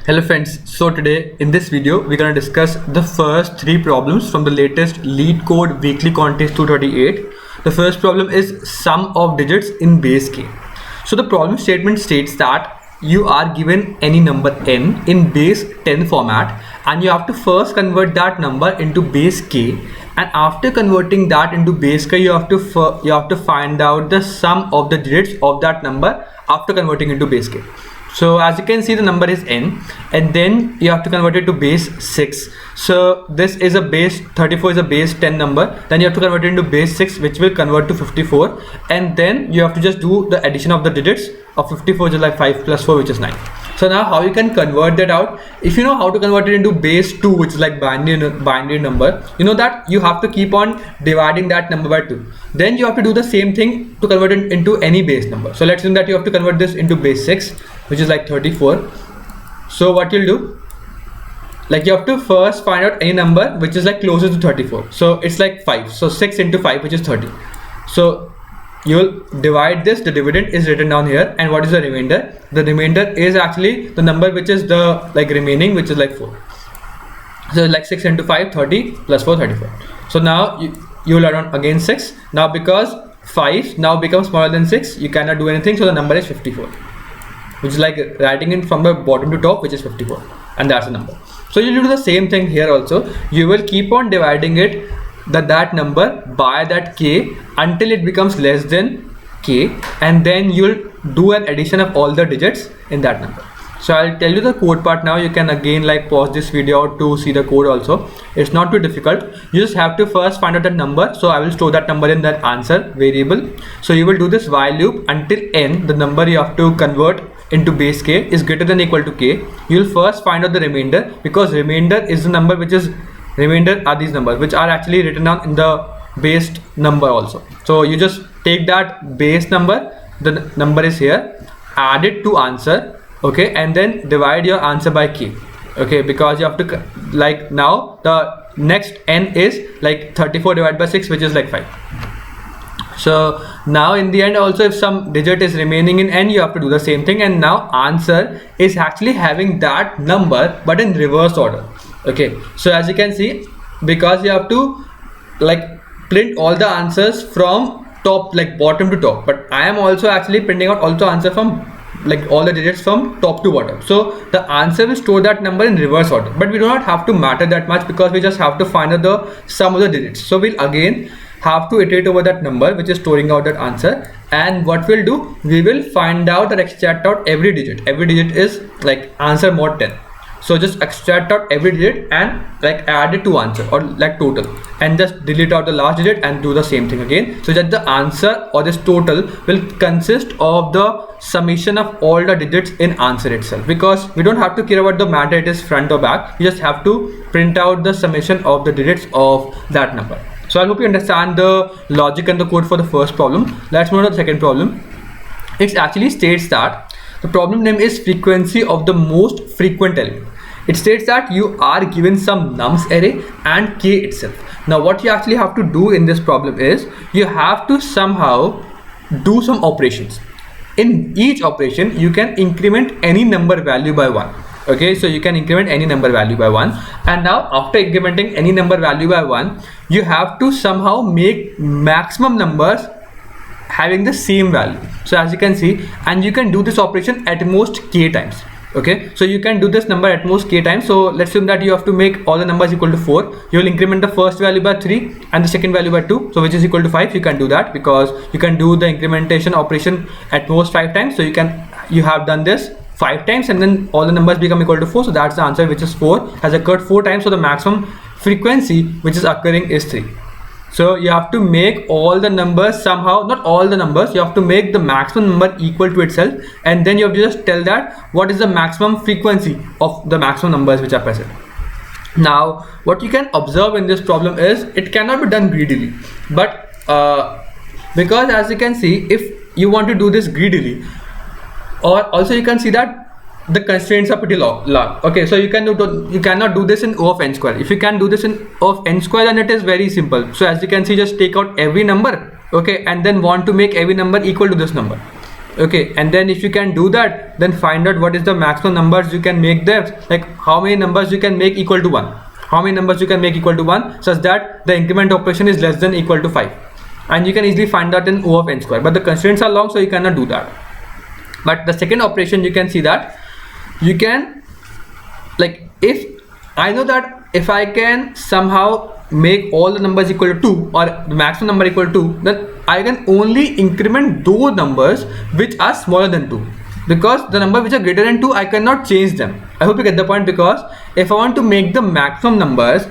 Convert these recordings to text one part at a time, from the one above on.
Hello friends, so today in this video we're going to discuss the first 3 problems from the latest Leetcode weekly contest 238. The first problem is sum of digits in base k. So the problem statement states that you are given any number n in base 10 format and you have to first convert that number into base k, and after converting that into base k you have to find out the sum of the digits of that number after converting into base k. So as you can see, the number is n, and then you have to convert it to base 6. So this is a base 34 is a base 10 number, then you have to convert it into base 6, which will convert to 54, and then you have to just do the addition of the digits of 54, which is like 5 plus 4, which is 9. So now how you can convert that out? If you know how to convert it into base 2, which is like binary number, you know that you have to keep on dividing that number by 2. Then you have to do the same thing to convert it into any base number. So let's assume that you have to convert this into base 6, which is like 34. So what you'll do, like you have to first find out any number which is like closest to 34. So it's like 5. So 6 into 5, which is 30. So you'll divide this, the dividend is written down here, and what is the remainder? The remainder is actually the number which is the like remaining, which is like 4. So like 6 into 5, 30 plus 4, 34. So now you'll add on again 6. Now because 5 now becomes smaller than 6, you cannot do anything, so the number is 54, which is like writing it from the bottom to top, which is 54, and that's the number. So you do the same thing here also. You will keep on dividing it, that number by that k until it becomes less than k, and then you'll do an addition of all the digits in that number. So I'll tell you the code part now. You can again like pause this video out to see the code also. It's not too difficult. You just have to first find out that number. So I will store that number in that answer variable. So you will do this while loop until n, the number you have to convert into base k, is greater than or equal to k. You'll first find out the remainder, because remainder is the number which is remainder are these numbers which are actually written down in the base number also. So you just take that base number, the number is here, add it to answer, okay, and then divide your answer by k, okay, because you have to like now the next n is like 34 divided by 6, which is like 5. So now in the end also, if some digit is remaining in n, you have to do the same thing, and now answer is actually having that number but in reverse order. Okay, so as you can see, because you have to like print all the answers from top, like bottom to top, but I am also actually printing out also answer from like all the digits from top to bottom. So the answer will store that number in reverse order, but we do not have to matter that much because we just have to find out the sum of the digits. So we'll again have to iterate over that number which is storing out that answer, and what we'll do, we will find out and extract out every digit. Every digit is like answer mod 10. So just extract out every digit and like add it to answer or like total, and just delete out the last digit and do the same thing again, so that the answer or this total will consist of the summation of all the digits in answer itself, because we don't have to care about the matter it is front or back. You just have to print out the summation of the digits of that number. So I hope you understand the logic and the code for the first problem. Let's move on to the second problem. It actually states that the problem name is frequency of the most frequent element. It states that you are given some nums array and k itself. Now what you actually have to do in this problem is you have to somehow do some operations. In each operation you can increment any number value by 1. Okay, so you can increment any number value by 1, and now after incrementing any number value by 1, you have to somehow make maximum numbers having the same value. So as you can see, and you can do this operation at most k times. Okay, so you can do this number at most k times. So let's assume that you have to make all the numbers equal to 4. You will increment the first value by 3 and the second value by 2, so which is equal to 5. You can do that because you can do the incrementation operation at most 5 times. So you have done this 5 times, and then all the numbers become equal to 4. So that's the answer, which is 4 has occurred 4 times. So the maximum frequency which is occurring is 3. So you have to make all the numbers somehow, not all the numbers, you have to make the maximum number equal to itself, and then you have to just tell that what is the maximum frequency of the maximum numbers which are present. Now what you can observe in this problem is it cannot be done greedily, but because as you can see, if you want to do this greedily, or also you can see that the constraints are pretty long. Okay, so you cannot do this in O of n square. If you can do this in O of n square, then it is very simple. So as you can see, just take out every number, okay, and then want to make every number equal to this number. Okay, and then if you can do that, then find out what is the maximum numbers you can make there, like how many numbers you can make equal to 1, how many numbers you can make equal to 1 such that the increment operation is less than equal to 5, and you can easily find that in O of n square, but the constraints are long, so you cannot do that. But the second operation, you can see that you can, like, if I know that if I can somehow make all the numbers equal to 2 or the maximum number equal to 2, then I can only increment those numbers which are smaller than 2, because the number which are greater than 2 I cannot change them. I hope you get the point, because if I want to make the maximum numbers,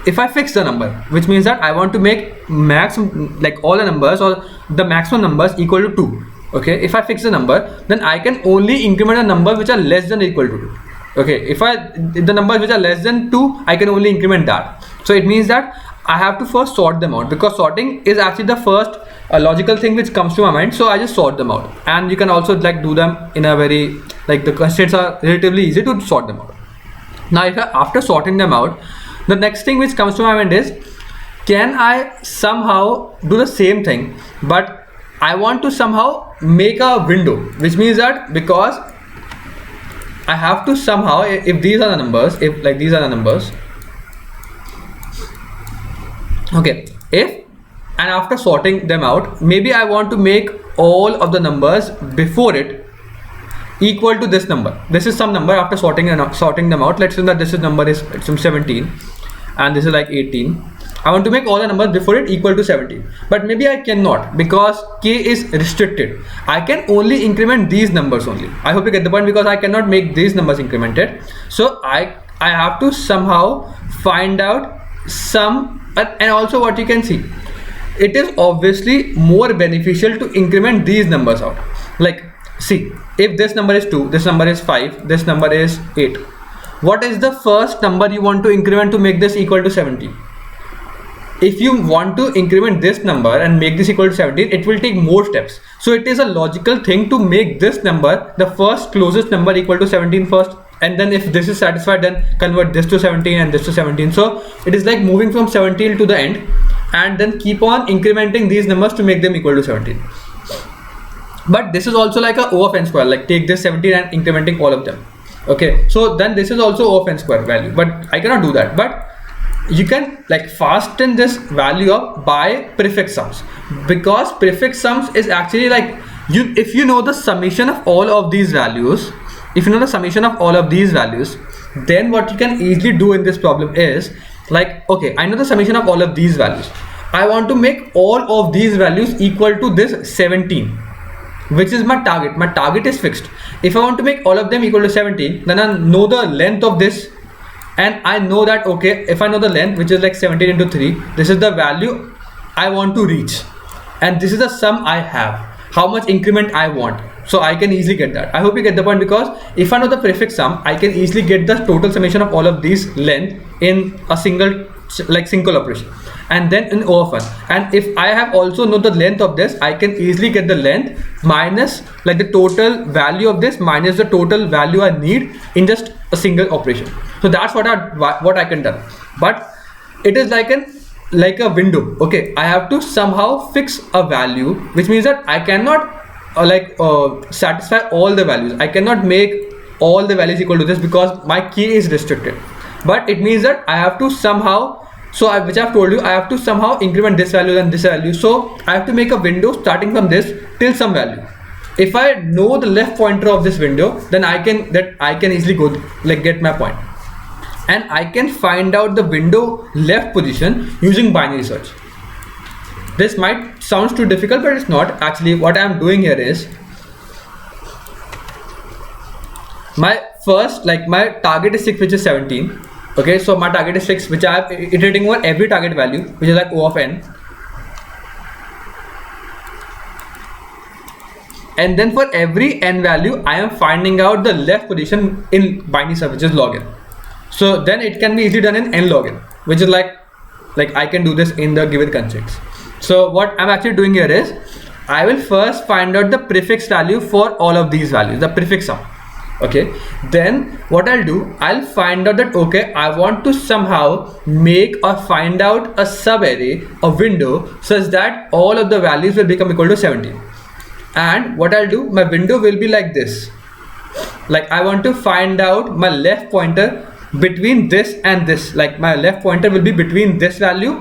if I fix the number, which means that I want to make maximum, like all the numbers or the maximum numbers equal to 2. Okay, if I fix the number, then I can only increment the number which are less than or equal to 2. Okay, if the numbers which are less than 2, I can only increment that. So it means that I have to first sort them out, because sorting is actually the first logical thing which comes to my mind. So I just sort them out, and you can also like do them in a very, like, the constraints are relatively easy to sort them out. Now if after sorting them out, the next thing which comes to my mind is, can I somehow do the same thing, but I want to somehow make a window, which means that because I have to somehow, if these are the numbers, if like these are the numbers, okay, if, and after sorting them out, maybe I want to make all of the numbers before it equal to this number. This is some number after sorting them out. Let's say that this is number is some 17 and this is like 18. I want to make all the numbers before it equal to 17, but maybe I cannot, because k is restricted. I can only increment these numbers only. I hope you get the point, because I cannot make these numbers incremented. So I have to somehow find out some, and also what you can see, it is obviously more beneficial to increment these numbers out. Like, see, if this number is 2, this number is 5, this number is 8, what is the first number you want to increment to make this equal to 17? If you want to increment this number and make this equal to 17, it will take more steps. So it is a logical thing to make this number, the first closest number, equal to 17 first, and then if this is satisfied, then convert this to 17 and this to 17. So it is like moving from 17 to the end, and then keep on incrementing these numbers to make them equal to 17. But this is also like a O of n square, like take this 17 and incrementing all of them. Okay, so then this is also O of n square value, but I cannot do that. But you can like fasten this value up by prefix sums, because prefix sums is actually like, if you know the summation of all of these values, then what you can easily do in this problem is, like, okay, I know the summation of all of these values. I want to make all of these values equal to this 17, which is my target. My target is fixed. If I want to make all of them equal to 17, then I know the length of this, and I know that, okay, if I know the length, which is like 17 into 3, this is the value I want to reach, and this is the sum I have, how much increment I want. So I can easily get that. I hope you get the point, because if I know the prefix sum, I can easily get the total summation of all of these length in a single operation, and then in O of n. And if I have also know the length of this, I can easily get the length minus like the total value of this minus the total value I need in just a single operation. So that's what I can do. But it is like a window. Okay, I have to somehow fix a value, which means that I cannot satisfy all the values. I cannot make all the values equal to this, because my key is restricted. But it means that I have to somehow, which I've told you, I have to somehow increment this value and this value. So I have to make a window starting from this till some value. If I know the left pointer of this window, then I can easily go get my point, and I can find out the window left position using binary search. This might sound too difficult, but it's not. Actually, what I'm doing here is, my target is 6, which is 17. Okay, so my target is 6, which I am iterating over every target value, which is like O of n. And then for every n value, I am finding out the left position in binary search, which is log n. So then it can be easily done in n log n, which is like I can do this in the given constraints. So what I'm actually doing here is, I will first find out the prefix value for all of these values, the prefix sum. Okay, then what I'll do, I'll find out that, okay, I want to somehow make or find out a subarray, a window, such that all of the values will become equal to 17. and what I'll do, my window will be like this. Like I want to find out my left pointer between this and this. Like my left pointer will be between this value,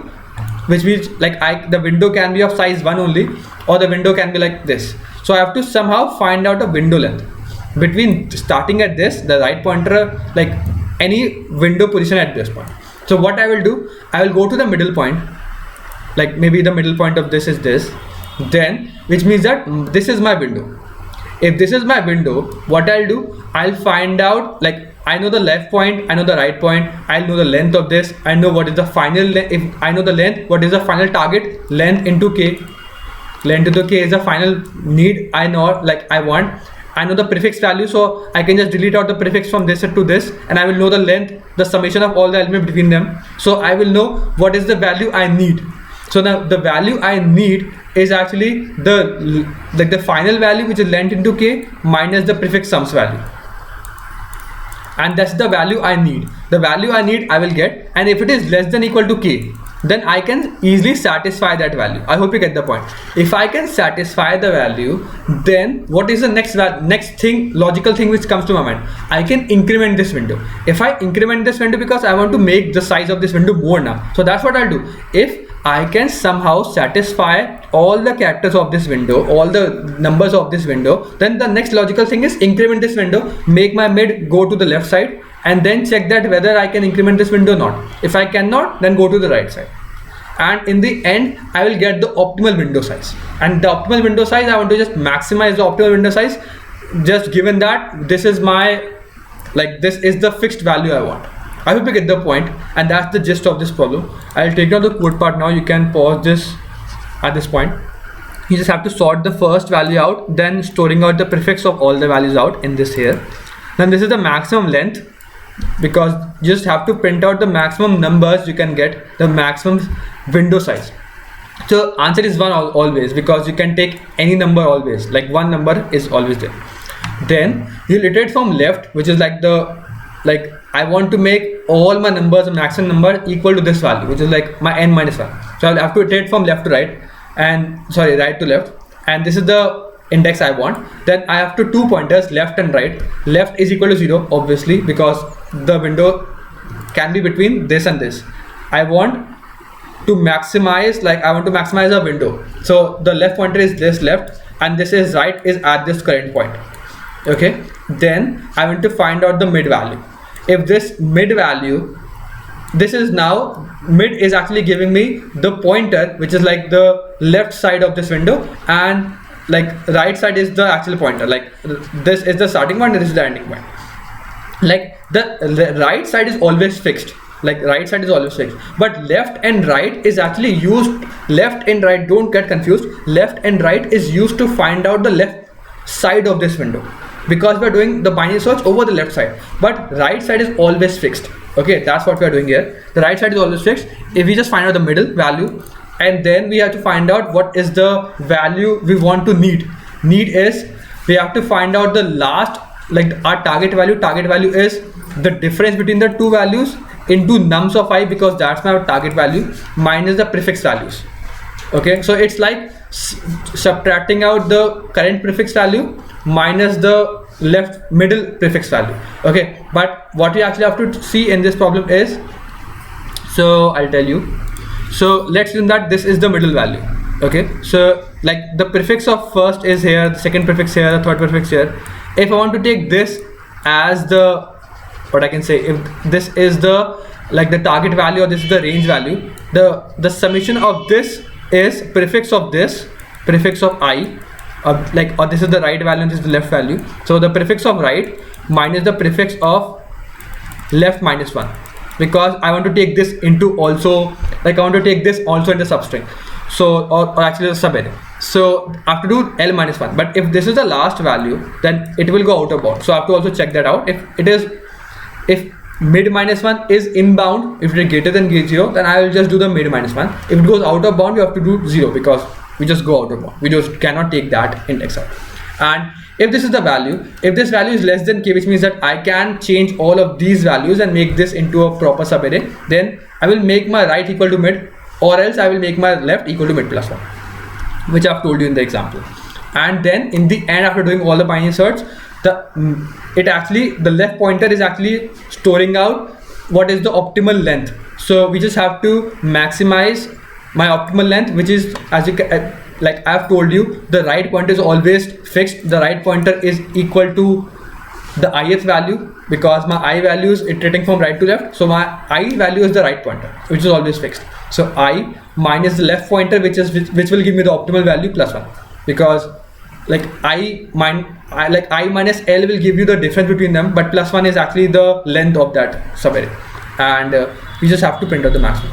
which means like the window can be of size 1 only, or the window can be like this. So I have to somehow find out a window length between starting at this, the right pointer, like any window position at this point. So what I will do, I will go to the middle point, like maybe the middle point of this is this, then which means that this is my window. If this is my window, what I'll do, I'll find out, like I know the left point, I know the right point, I'll know the length of this, I know what is the final length. If I know the length, what is the final target, length into k. Length into k is the final need I know, like I want. I know the prefix value, so I can just delete out the prefix from this to this, and I will know the length, the summation of all the elements between them. So I will know what is the value I need. So now the value I need is actually the final value, which is length into k minus the prefix sums value, and that's the value I need. The value I need I will get, and if it is less than equal to k, then I can easily satisfy that value. I hope you get the point. If I can satisfy the value, then what is the next logical thing which comes to my mind? I can increment this window. If I increment this window, because I want to make the size of this window more now, so that's what I'll do. If I can somehow satisfy all the characters of this window, all the numbers of this window, then the next logical thing is increment this window, make my mid go to the left side, and then check that whether I can increment this window or not. If I cannot, then go to the right side. And in the end, I will get the optimal window size. And the optimal window size, I want to just maximize the optimal window size, just given that this is my, like this is the fixed value I want. I hope you get the point, and that's the gist of this problem. I'll take out the code part now. You can pause this at this point. You just have to sort the first value out, then storing out the prefix of all the values out in this here. Then this is the maximum length, because you just have to print out the maximum numbers you can get, the maximum window size. So answer is 1 always, because you can take any number always, like one number is always there. Then you iterate from left, which is like I want to make all my numbers, maximum number equal to this value, which is like my n minus 1. So I'll have to iterate from left to right, and sorry, right to left, and this is the index I want. Then I have to 2 pointers, left and right. Left is equal to 0, obviously, because the window can be between this and this. I want to maximize, like I want to maximize a window. So the left pointer is this left, and this is right is at this current point. Okay, then I want to find out the mid value. If this mid value, this is now mid is actually giving me the pointer, which is like the left side of this window, and like right side is the actual pointer. Like this is the starting point and this is the ending point. Like the right side is always fixed. Like right side is always fixed, but left and right is actually used. Left and right, don't get confused. Left and right is used to find out the left side of this window, because we are doing the binary search over the left side, but right side is always fixed. Okay, that's what we are doing here. The right side is always fixed. If we just find out the middle value, and then we have to find out what is the value we want to need. Need is we have to find out the last, like our target value. Target value is the difference between the two values into nums of I, because that's my target value, minus the prefix values. Okay, so it's like subtracting out the current prefix value minus the left middle prefix value. Okay, but what you actually have to see in this problem is, so I'll tell you. So let's assume that this is the middle value. Okay, so like the prefix of first is here, the second prefix here, the third prefix here. If I want to take this as the, what I can say, if this is the like the target value, or this is the range value, the summation of this is prefix of this, prefix of I, like, or this is the right value and this is the left value. So the prefix of right minus the prefix of left minus 1, because I want to take this into also, like I want to take this also into substring. So or actually the subarray. So I have to do L minus 1, but if this is the last value, then it will go out of bound. So I have to also check that out. If it is, if mid minus 1 is inbound, if it is greater than 0, then I will just do the mid minus 1. If it goes out of bound, you have to do 0, because we just go out of bound. We just cannot take that index out. And if this is the value, if this value is less than k, which means that I can change all of these values and make this into a proper subarray, then I will make my right equal to mid, or else I will make my left equal to mid plus 1, which I've told you in the example. and then in the end, after doing all the binary search, the left pointer is actually storing out what is the optimal length. So we just have to maximize my optimal length, which is, as you can, like I've told you, the right pointer is always fixed. The right pointer is equal to the ith value, because my I value is iterating from right to left, so my I value is the right pointer, which is always fixed. So I minus the left pointer, which will give me the optimal value, plus 1, because like I minus L will give you the difference between them, but plus 1 is actually the length of that subarray, and you just have to print out the maximum.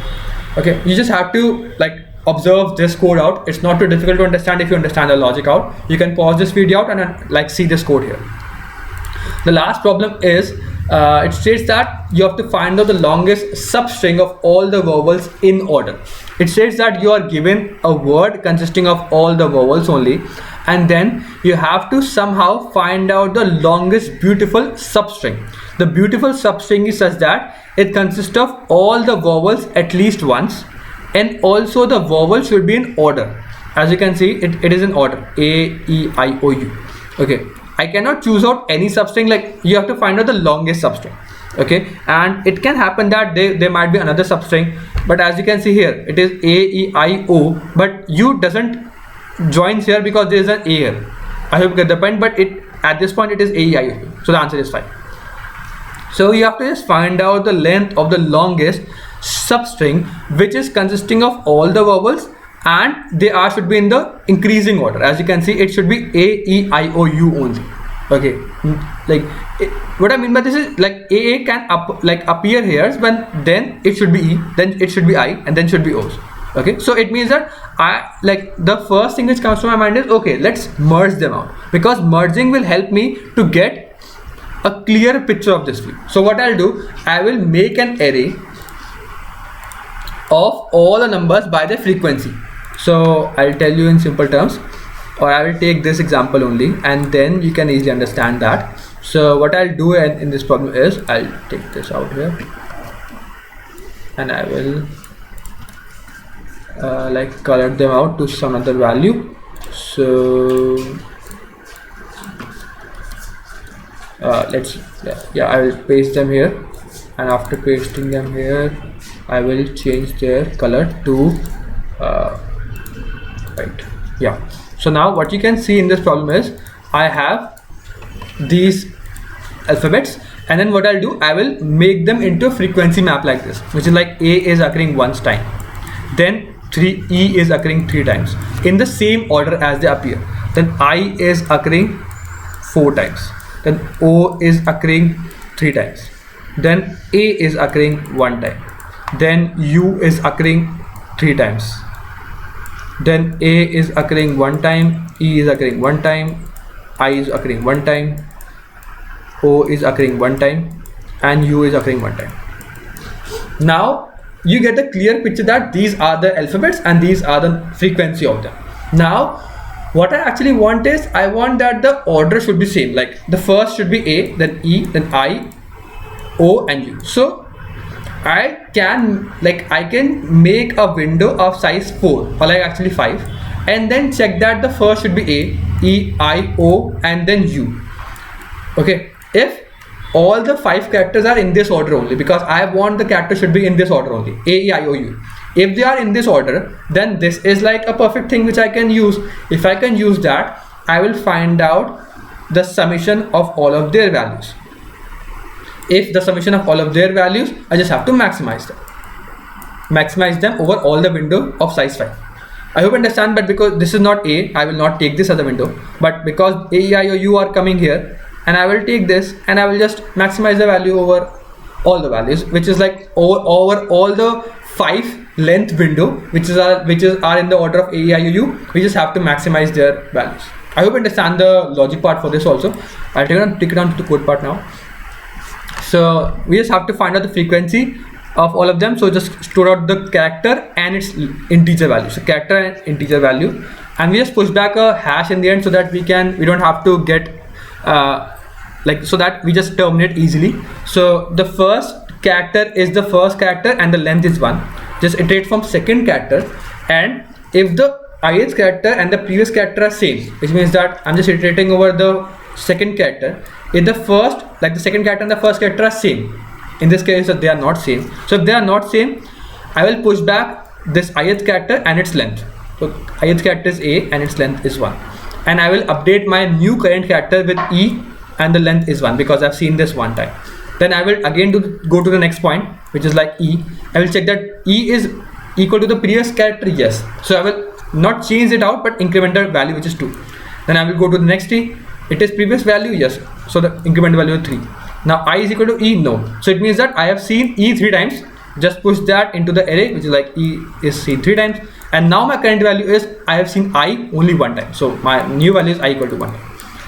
Okay, you just have to like observe this code out. It's not too difficult to understand if you understand the logic out. You can pause this video out and like see this code here. The last problem is it states that you have to find out the longest substring of all the vowels in order. It states that you are given a word consisting of all the vowels only, and then you have to somehow find out the longest beautiful substring. The beautiful substring is such that it consists of all the vowels at least once, and also the vowels should be in order. As you can see, it is in order: A, E, I, O, U. Okay, I cannot choose out any substring, like you have to find out the longest substring. Okay, and it can happen that there might be another substring, but as you can see here, it is A, E, I, O, but U doesn't joins here because there is an A here. I hope you get the point, but at this point it is A, E, I, O, U. So the answer is 5. So you have to just find out the length of the longest substring, which is consisting of all the vowels, and they should be in the increasing order. As you can see, it should be A, E, I, O, U only. Okay, like what I mean by this is like A can appear here, but then it should be E, then it should be I, and then should be O's. Okay, so it means that the first thing which comes to my mind is, okay, let's merge them out, because merging will help me to get a clear picture of this view. So what I'll do, I will make an array of all the numbers by their frequency. So I'll tell you in simple terms, or I will take this example only, and then you can easily understand that. So what I'll do in this problem is, I'll take this out here, and I will like color them out to some other value. So I will paste them here, and after pasting them here, I will change their color to white. Yeah, so now what you can see in this problem is, I have these alphabets, and then what I'll do, I will make them into a frequency map like this, which is like A is occurring once time, then E is occurring 3 times in the same order as they appear, then I is occurring 4 times, then O is occurring 3 times, then A is occurring 1 time, then U is occurring 3 times, then A is occurring 1 time, E is occurring 1 time, I is occurring 1 time, O is occurring 1 time, and U is occurring 1 time. Now you get a clear picture that these are the alphabets and these are the frequency of them. Now what I actually want is, I want that the order should be same, like the first should be A, then E, then I, O, and U. So I can make a window of size 4, or like actually 5, and then check that the first should be A, E, I, O, and then U. Okay, if all the 5 characters are in this order only, because I want the character should be in this order only, A, E, I, O, U. If they are in this order, then this is like a perfect thing which I can use. If I can use that, I will find out the summation of all of their values. If the summation of all of their values, I just have to maximize them over all the window of size 5. I hope you understand, but because this is not A, I will not take this as a window, but because A, E, I, O, U are coming here, and I will take this and I will just maximize the value over all the values, which is like over all the 5 length window, which are in the order of A, E, I, O, U. We just have to maximize their values. I hope you understand the logic part for this also. I'll take it on to the code part now. So we just have to find out the frequency of all of them. So just store out the character and its integer value. So character and integer value, and we just push back a hash in the end so that we don't have to get so that we just terminate easily. So the first character is the first character and the length is 1. Just iterate from second character, and if the ith character and the previous character are same, which means that I'm just iterating over the second character. If the first, like the second character and the first character are same, in this case they are not same. So if they are not same, I will push back this ith character and its length. So ith character is a and its length is 1, and I will update my new current character with e and the length is 1 because I've seen this one time. Then I will again go to the next point, which is like e. I will check that e is equal to the previous character, yes. So I will not change it out but increment the value, which is 2. Then I will go to the next e. It is previous value, yes. So the increment value is 3. Now I is equal to e, no. So it means that I have seen e 3 times. Just push that into the array, which is like e is seen 3 times, and now my current value is I have seen I only 1 time. So my new value is I equal to 1.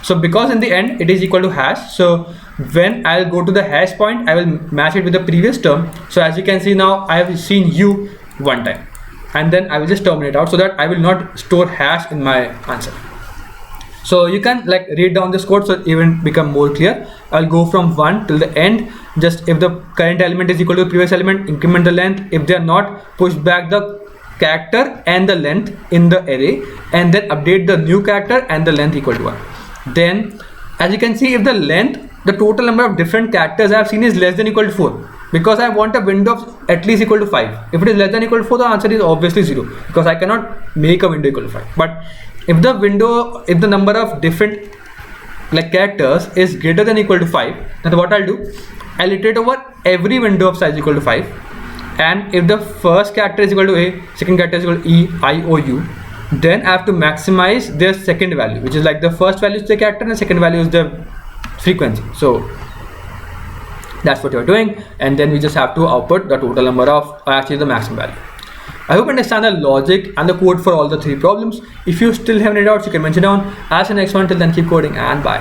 So because in the end it is equal to hash, so when I'll go to the hash point, I will match it with the previous term. So as you can see now, I have seen u 1 time, and then I will just terminate out so that I will not store hash in my answer. So you can like read down this code so it even become more clear. I'll go from 1 till the end. Just if the current element is equal to the previous element, increment the length. If they are not, push back the character and the length in the array, and then update the new character and the length equal to 1. Then as you can see, if the length, the total number of different characters I have seen is less than equal to 4, because I want a window of at least equal to 5. If it is less than equal to 4, the answer is obviously 0, because I cannot make a window equal to 5. But if the number of different like characters is greater than equal to 5, then what I'll do, I'll iterate over every window of size equal to 5, and if the first character is equal to a, second character is equal to e, I, o, u, then I have to maximize their second value, which is like the first value is the character and the second value is the frequency. So that's what you're doing, and then we just have to output the total number of actually the maximum value. I hope you understand the logic and the code for all the 3 problems. If you still have any doubts, you can mention down. As the next one, till then keep coding and bye.